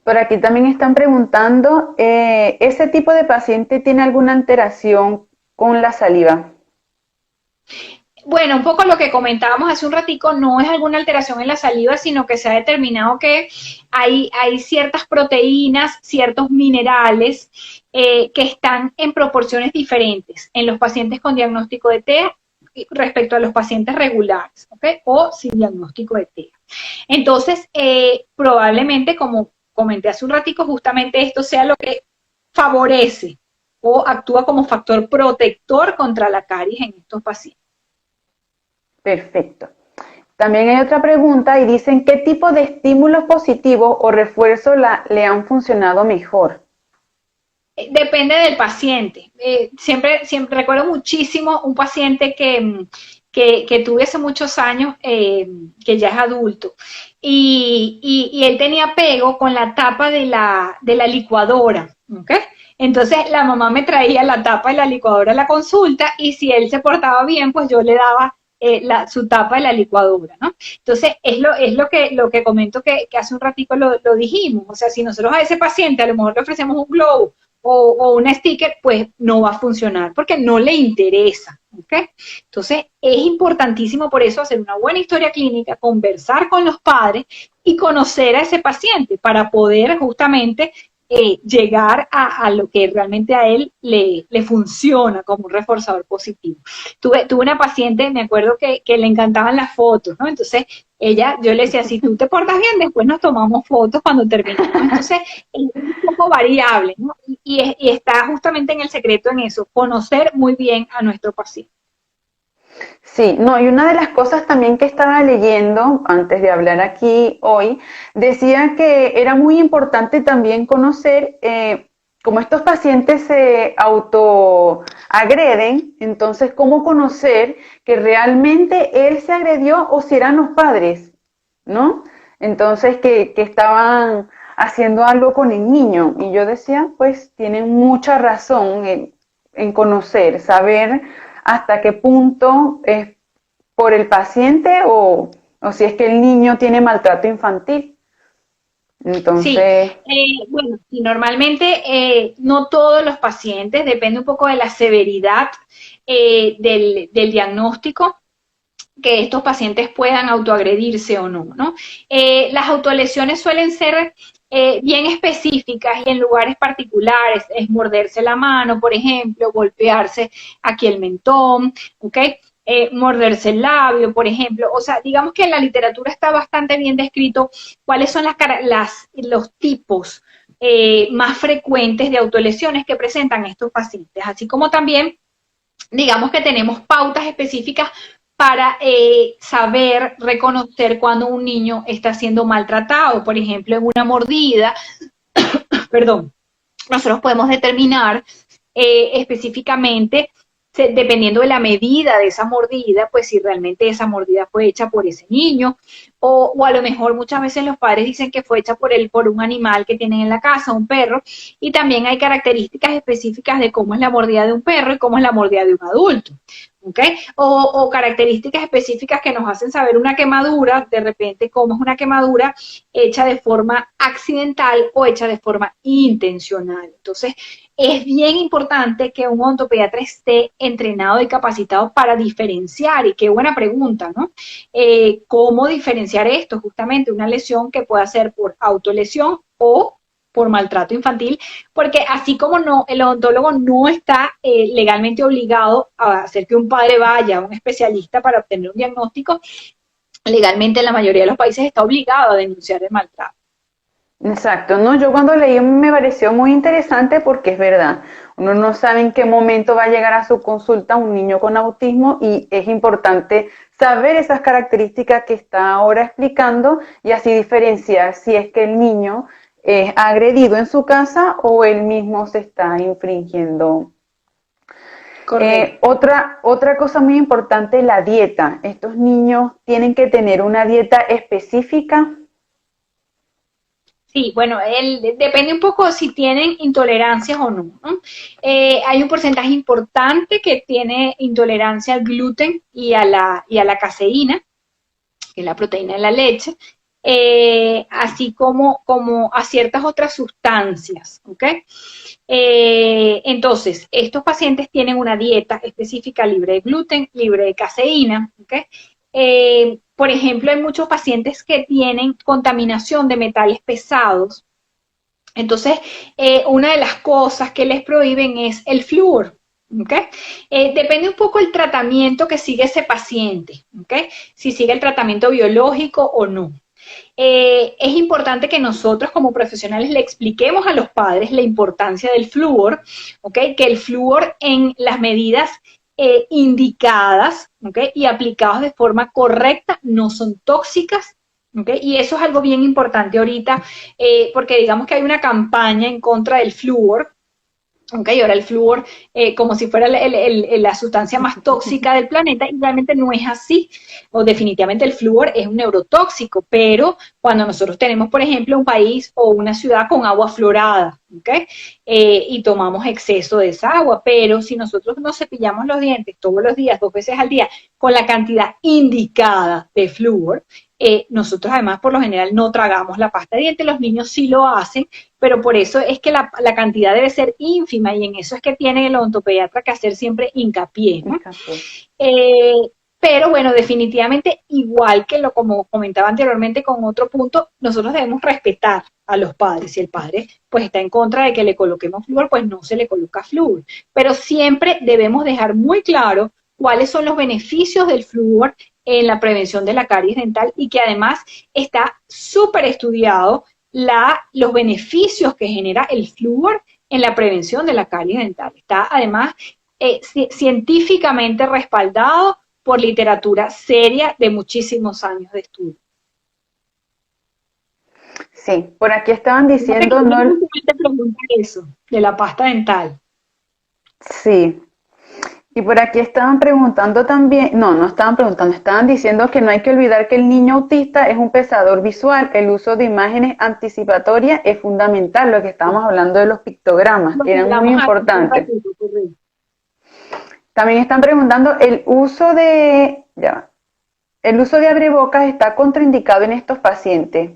Por aquí también están preguntando, ¿ese tipo de paciente tiene alguna alteración con la saliva? Bueno, un poco lo que comentábamos hace un ratico, no es alguna alteración en la saliva, sino que se ha determinado que hay ciertas proteínas, ciertos minerales que están en proporciones diferentes en los pacientes con diagnóstico de TEA respecto a los pacientes regulares, ¿ok? O sin diagnóstico de TEA. Entonces, probablemente, como comenté hace un ratico, justamente esto sea lo que favorece o actúa como factor protector contra la caries en estos pacientes. Perfecto. También hay otra pregunta y dicen, ¿qué tipo de estímulos positivos o refuerzos le han funcionado mejor? Depende del paciente. Siempre recuerdo muchísimo un paciente que tuve hace muchos años, que ya es adulto, y él tenía apego con la tapa de la licuadora, ¿ok? Entonces la mamá me traía la tapa de la licuadora a la consulta y si él se portaba bien, pues yo le daba su tapa de la licuadora, ¿no? Entonces, es lo que comento que hace un ratito lo dijimos. O sea, si nosotros a ese paciente a lo mejor le ofrecemos un globo o un sticker, pues no va a funcionar porque no le interesa, ¿ok? Entonces, es importantísimo por eso hacer una buena historia clínica, conversar con los padres y conocer a ese paciente para poder justamente llegar a lo que realmente a él le funciona como un reforzador positivo. Tuve una paciente, me acuerdo que le encantaban las fotos, ¿no? Entonces, yo le decía, si tú te portas bien, después nos tomamos fotos cuando terminamos. Entonces, es un poco variable, ¿no? Y está justamente en el secreto en eso, conocer muy bien a nuestro paciente. Sí, no, y una de las cosas también que estaba leyendo antes de hablar aquí hoy, decía que era muy importante también conocer cómo estos pacientes se autoagreden, entonces cómo conocer que realmente él se agredió o si eran los padres, ¿no? Entonces que estaban haciendo algo con el niño y yo decía, pues tienen mucha razón en conocer, saber hasta qué punto es por el paciente o si es que el niño tiene maltrato infantil. Sí, Entonces, bueno, y normalmente no todos los pacientes, depende un poco de la severidad del diagnóstico, que estos pacientes puedan autoagredirse o no, ¿no? Las autolesiones suelen ser bien específicas y en lugares particulares, es morderse la mano, por ejemplo, golpearse aquí el mentón, ¿ok? Morderse el labio, por ejemplo. O sea, digamos que en la literatura está bastante bien descrito cuáles son los tipos más frecuentes de autolesiones que presentan estos pacientes, así como también digamos que tenemos pautas específicas para saber reconocer cuando un niño está siendo maltratado, por ejemplo, en una mordida, perdón, nosotros podemos determinar específicamente, dependiendo de la medida de esa mordida, pues si realmente esa mordida fue hecha por ese niño, o a lo mejor muchas veces los padres dicen que fue hecha por un animal que tienen en la casa, un perro, y también hay características específicas de cómo es la mordida de un perro y cómo es la mordida de un adulto. ¿Okay? O características específicas que nos hacen saber una quemadura, de repente cómo es una quemadura hecha de forma accidental o hecha de forma intencional. Entonces, es bien importante que un odontopediatra esté entrenado y capacitado para diferenciar, y qué buena pregunta, ¿no? ¿Cómo diferenciar esto? Justamente una lesión que pueda ser por autolesión o por maltrato infantil, porque así como no, el odontólogo no está legalmente obligado a hacer que un padre vaya a un especialista para obtener un diagnóstico, legalmente en la mayoría de los países está obligado a denunciar el maltrato. exacto, no, yo cuando leí me pareció muy interesante porque es verdad, uno no sabe en qué momento va a llegar a su consulta un niño con autismo y es importante saber esas características que está ahora explicando y así diferenciar si es que el niño es agredido en su casa o él mismo se está infringiendo. Correcto. Otra cosa muy importante, la dieta. Estos niños tienen que tener una dieta específica. Sí, bueno, depende un poco si tienen intolerancias o no, ¿no? Hay un porcentaje importante que tiene intolerancia al gluten y a la caseína, que es la proteína de la leche, así como a ciertas otras sustancias, ¿ok? Entonces, estos pacientes tienen una dieta específica libre de gluten, libre de caseína, ¿ok? Por ejemplo, hay muchos pacientes que tienen contaminación de metales pesados. Entonces, una de las cosas que les prohíben es el flúor. ¿Okay? Depende un poco el tratamiento que sigue ese paciente, ¿okay? Si sigue el tratamiento biológico o no. Es importante que nosotros como profesionales le expliquemos a los padres la importancia del flúor, ¿okay? Que el flúor en las medidas indicadas, ¿okay? Y aplicados de forma correcta no son tóxicas. ¿Okay? Y eso es algo bien importante ahorita, porque digamos que hay una campaña en contra del flúor. Ok, ahora el flúor como si fuera la sustancia más tóxica del planeta, y realmente no es así, o definitivamente el flúor es un neurotóxico, pero cuando nosotros tenemos, por ejemplo, un país o una ciudad con agua fluorada, ¿ok? Y tomamos exceso de esa agua, pero si nosotros nos cepillamos los dientes todos los días, 2 veces al día, con la cantidad indicada de flúor, nosotros además por lo general no tragamos la pasta de dientes, los niños sí lo hacen, pero por eso es que la cantidad debe ser ínfima, y en eso es que tiene el odontopediatra que hacer siempre hincapié, ¿no? Eh, pero bueno, definitivamente, igual que como comentaba anteriormente con otro punto, nosotros debemos respetar a los padres. Si el padre pues está en contra de que le coloquemos flúor, pues no se le coloca flúor. Pero siempre debemos dejar muy claro cuáles son los beneficios del flúor en la prevención de la caries dental, y que además está súper estudiado los beneficios que genera el flúor en la prevención de la caries dental. Está además científicamente respaldado por literatura seria de muchísimos años de estudio. Sí, por aquí estaban Fíjate diciendo, que no, te pregunta eso, de la pasta dental. sí, y por aquí estaban preguntando también, no estaban preguntando, estaban diciendo que no hay que olvidar que el niño autista es un pesador visual, el uso de imágenes anticipatorias es fundamental, lo que estábamos hablando de los pictogramas, Lo que eran muy hablamos hace un importantes. ratito, correcto. También están preguntando, el uso de abrebocas está contraindicado en estos pacientes.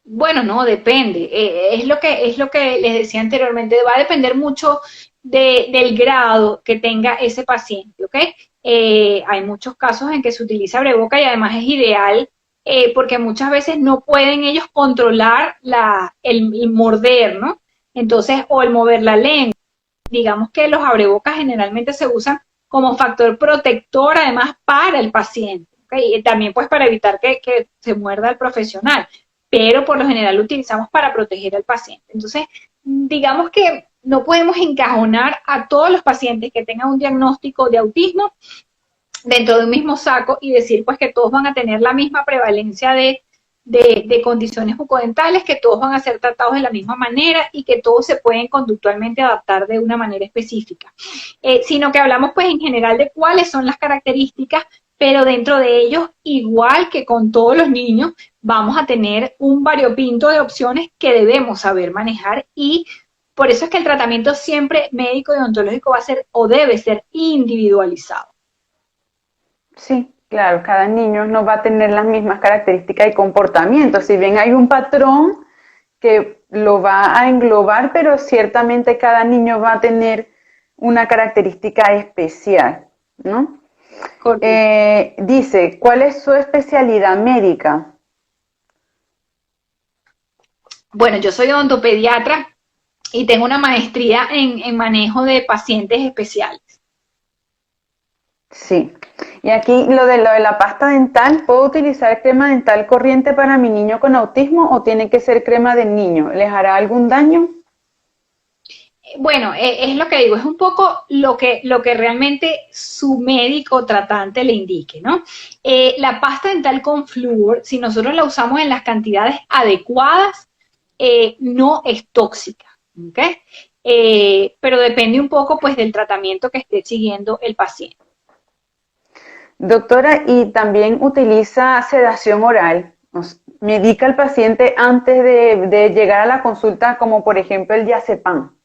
Bueno, no, depende. Es lo que les decía anteriormente. Va a depender mucho del grado que tenga ese paciente, ¿ok? Hay muchos casos en que se utiliza abreboca y además es ideal porque muchas veces no pueden ellos controlar el morder, ¿no? Entonces, o el mover la lengua. Digamos que los abrebocas generalmente se usan como factor protector además para el paciente, ¿ok? Y también pues para evitar que se muerda el profesional, pero por lo general lo utilizamos para proteger al paciente. Entonces, digamos que no podemos encajonar a todos los pacientes que tengan un diagnóstico de autismo dentro de un mismo saco y decir pues que todos van a tener la misma prevalencia de condiciones bucodentales, que todos van a ser tratados de la misma manera y que todos se pueden conductualmente adaptar de una manera específica, sino que hablamos pues en general de cuáles son las características, pero dentro de ellos, igual que con todos los niños, vamos a tener un variopinto de opciones que debemos saber manejar y por eso es que el tratamiento siempre médico y odontológico va a ser o debe ser individualizado. Sí, claro, cada niño no va a tener las mismas características y comportamientos. Si bien hay un patrón que lo va a englobar, pero ciertamente cada niño va a tener una característica especial, ¿no? Dice, ¿cuál es su especialidad médica? Bueno, yo soy odontopediatra y tengo una maestría en manejo de pacientes especiales. Sí. Y aquí lo de la pasta dental, ¿puedo utilizar crema dental corriente para mi niño con autismo o tiene que ser crema de niño? ¿Les hará algún daño? Bueno, es lo que digo, es un poco lo que realmente su médico tratante le indique, ¿no? La pasta dental con flúor, si nosotros la usamos en las cantidades adecuadas, no es tóxica, ¿ok? Pero depende un poco, pues, del tratamiento que esté siguiendo el paciente. Doctora, y también utiliza sedación oral. Medica al paciente antes de llegar a la consulta, como por ejemplo el diazepam.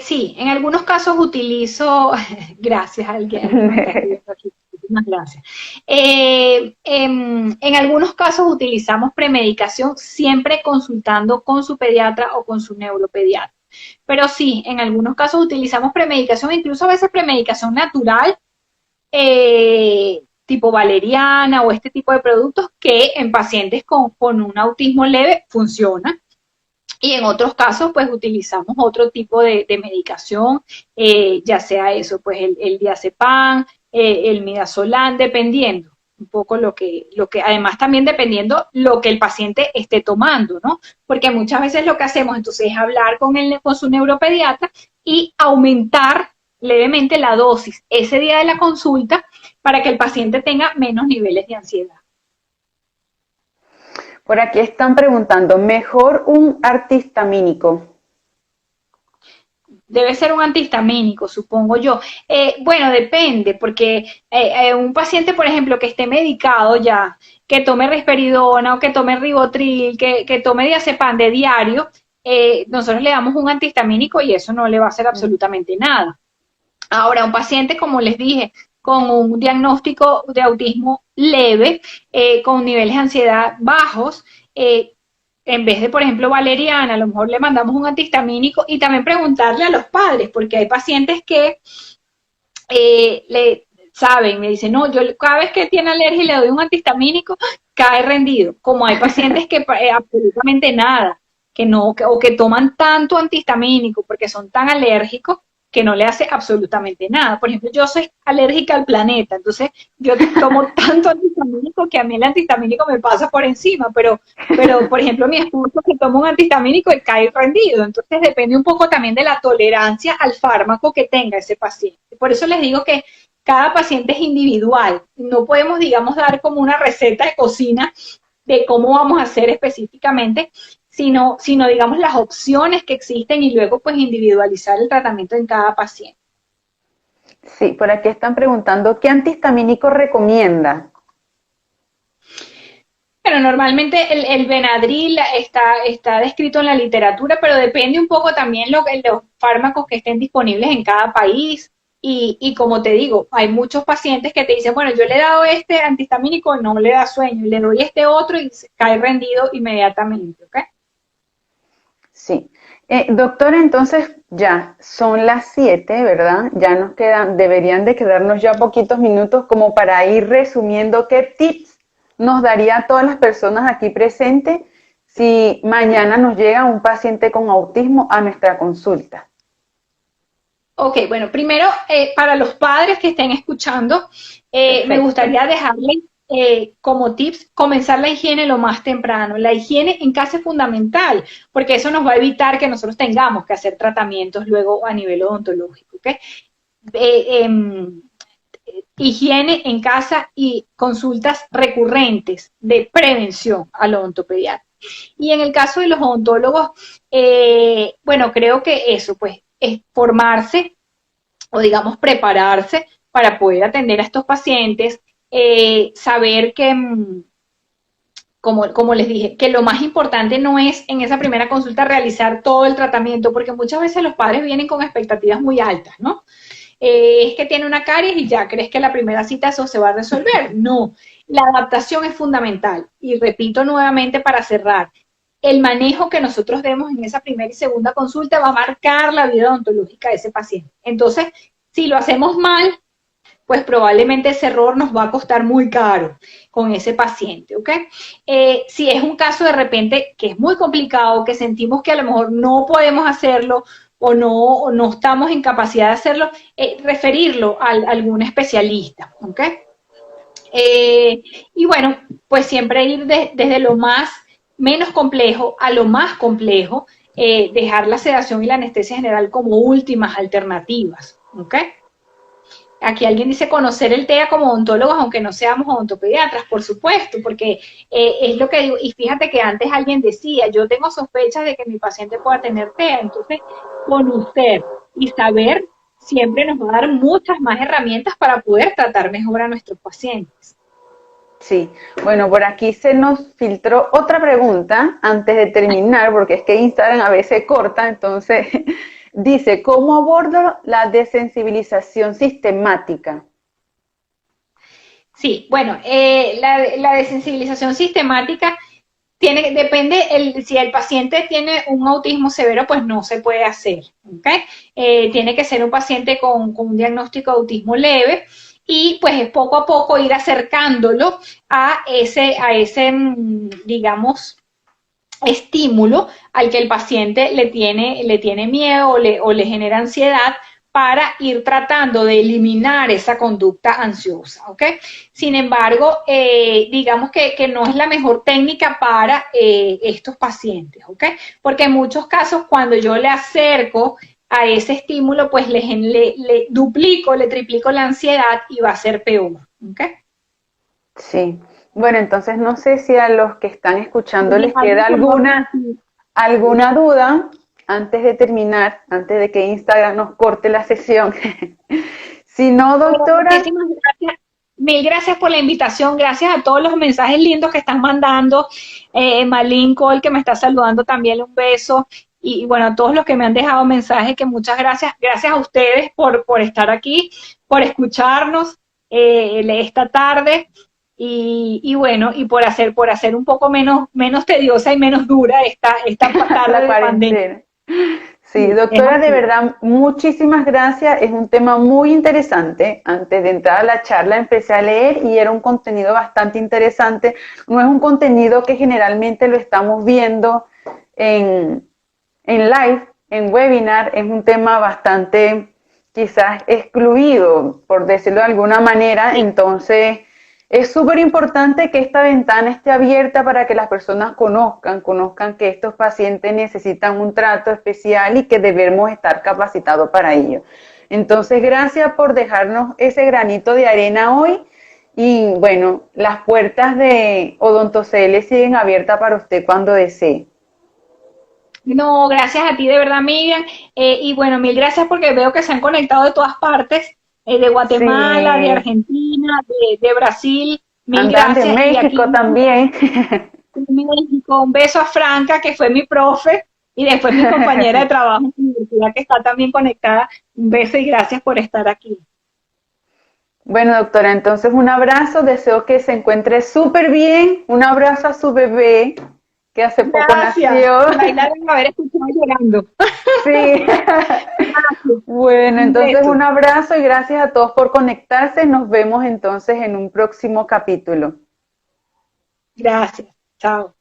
Sí, en algunos casos utilizo, gracias alguien, muchísimas gracias. En algunos casos utilizamos premedicación siempre consultando con su pediatra o con su neuropediatra. Pero sí, en algunos casos utilizamos premedicación, incluso a veces premedicación natural, tipo valeriana o este tipo de productos que en pacientes con un autismo leve funciona. Y en otros casos, pues utilizamos otro tipo de medicación, ya sea eso, pues el diazepam, el midazolam, dependiendo un poco además también dependiendo lo que el paciente esté tomando, ¿no? Porque muchas veces lo que hacemos entonces es hablar con su neuropediatra y aumentar levemente la dosis ese día de la consulta para que el paciente tenga menos niveles de ansiedad. Por aquí están preguntando, ¿mejor un antihistamínico? Debe ser un antihistamínico, supongo yo. Bueno, depende, porque un paciente, por ejemplo, que esté medicado ya, que tome risperidona o que tome ribotril, que tome diazepam de diario, nosotros le damos un antihistamínico y eso no le va a hacer absolutamente nada. Ahora, un paciente, como les dije, con un diagnóstico de autismo leve, con niveles de ansiedad bajos, en vez de, por ejemplo, valeriana, a lo mejor le mandamos un antihistamínico y también preguntarle a los padres, porque hay pacientes que me dicen, no, yo cada vez que tiene alergia y le doy un antihistamínico, cae rendido. Como hay pacientes que absolutamente nada, o que toman tanto antihistamínico porque son tan alérgicos que no le hace absolutamente nada. Por ejemplo, yo soy alérgica al planeta, entonces yo tomo tanto antihistamínico que a mí el antihistamínico me pasa por encima, pero por ejemplo, mi esposo que toma un antihistamínico y cae rendido, entonces depende un poco también de la tolerancia al fármaco que tenga ese paciente. Por eso les digo que cada paciente es individual, no podemos, digamos, dar como una receta de cocina de cómo vamos a hacer específicamente, sino digamos las opciones que existen y luego pues individualizar el tratamiento en cada paciente. Sí, por aquí están preguntando, ¿qué antihistamínico recomienda? Pero normalmente el Benadryl está descrito en la literatura, pero depende un poco también los fármacos que estén disponibles en cada país. Y como te digo, hay muchos pacientes que te dicen, bueno, yo le he dado este antihistamínico, no le da sueño, y le doy este otro y se cae rendido inmediatamente, ¿ok? Sí. Doctora, entonces ya son las 7, ¿verdad? Ya nos quedan, deberían de quedarnos ya poquitos minutos como para ir resumiendo qué tips nos daría a todas las personas aquí presentes si mañana nos llega un paciente con autismo a nuestra consulta. Ok, bueno, primero, para los padres que estén escuchando, me gustaría dejarles como tips comenzar la higiene lo más temprano. La higiene en casa es fundamental, porque eso nos va a evitar que nosotros tengamos que hacer tratamientos luego a nivel odontológico, ¿ok? Higiene en casa y consultas recurrentes de prevención al odontopediatra. Y en el caso de los odontólogos, bueno, creo que eso, pues, es formarse o digamos prepararse para poder atender a estos pacientes, saber que, como les dije, que lo más importante no es en esa primera consulta realizar todo el tratamiento, porque muchas veces los padres vienen con expectativas muy altas, ¿no? Es que tiene una caries y ya crees que la primera cita eso se va a resolver. No, la adaptación es fundamental. Y repito nuevamente para cerrar, el manejo que nosotros demos en esa primera y segunda consulta va a marcar la vida odontológica de ese paciente. Entonces, si lo hacemos mal, pues probablemente ese error nos va a costar muy caro con ese paciente, ¿ok? Si es un caso de repente que es muy complicado, que sentimos que a lo mejor no podemos hacerlo o no estamos en capacidad de hacerlo, referirlo a algún especialista, ¿ok? Y bueno, pues siempre ir desde lo más menos complejo a lo más complejo, dejar la sedación y la anestesia general como últimas alternativas, ¿ok? Aquí alguien dice conocer el TEA como odontólogos, aunque no seamos odontopediatras, por supuesto, porque es lo que digo, y fíjate que antes alguien decía, yo tengo sospechas de que mi paciente pueda tener TEA, entonces conocer y saber siempre nos va a dar muchas más herramientas para poder tratar mejor a nuestros pacientes. Sí, bueno, por aquí se nos filtró otra pregunta antes de terminar, porque es que Instagram a veces corta, entonces dice, ¿cómo abordo la desensibilización sistemática? Sí, bueno, la desensibilización sistemática depende, si el paciente tiene un autismo severo, pues no se puede hacer, ¿ok? Tiene que ser un paciente con un diagnóstico de autismo leve y pues es poco a poco ir acercándolo a ese digamos, estímulo al que el paciente le tiene miedo o le genera ansiedad para ir tratando de eliminar esa conducta ansiosa, ¿ok? Sin embargo, digamos que no es la mejor técnica para estos pacientes, ¿ok? Porque en muchos casos cuando yo le acerco a ese estímulo, pues le duplico, le triplico la ansiedad y va a ser peor, ¿ok? Sí, bueno, entonces no sé si a los que están escuchando les queda alguna duda antes de terminar, antes de que Instagram nos corte la sesión. Si no, doctora. Muchísimas gracias. Mil gracias por la invitación, gracias a todos los mensajes lindos que están mandando. Malin Cole, que me está saludando también, un beso. Y bueno, a todos los que me han dejado mensajes, que muchas gracias. Gracias a ustedes por estar aquí, por escucharnos esta tarde. Y bueno, y por hacer un poco menos tediosa y menos dura esta tarde de pandemia. Sí, doctora, de verdad, muchísimas gracias. Es un tema muy interesante. Antes de entrar a la charla empecé a leer y era un contenido bastante interesante. No es un contenido que generalmente lo estamos viendo en live, en webinar. Es un tema bastante quizás excluido, por decirlo de alguna manera. Entonces, es súper importante que esta ventana esté abierta para que las personas conozcan que estos pacientes necesitan un trato especial y que debemos estar capacitados para ello. Entonces, gracias por dejarnos ese granito de arena hoy y bueno, las puertas de OdontoCL siguen abiertas para usted cuando desee. No, gracias a ti de verdad, Miriam. Y bueno, mil gracias porque veo que se han conectado de todas partes, de Guatemala, sí, de Argentina, de Brasil. Mil gracias. De México aquí, también. México, un beso a Franca, que fue mi profe, Y después mi compañera de trabajo en la universidad que está también conectada, un beso y gracias por estar aquí. Bueno, doctora, entonces un abrazo, deseo que se encuentre súper bien, un abrazo a su bebé, que hace poco nació. Laila debe haber escuchado llorando. Sí. Bueno, entonces un abrazo y gracias a todos por conectarse. Nos vemos entonces en un próximo capítulo. Gracias. Chao.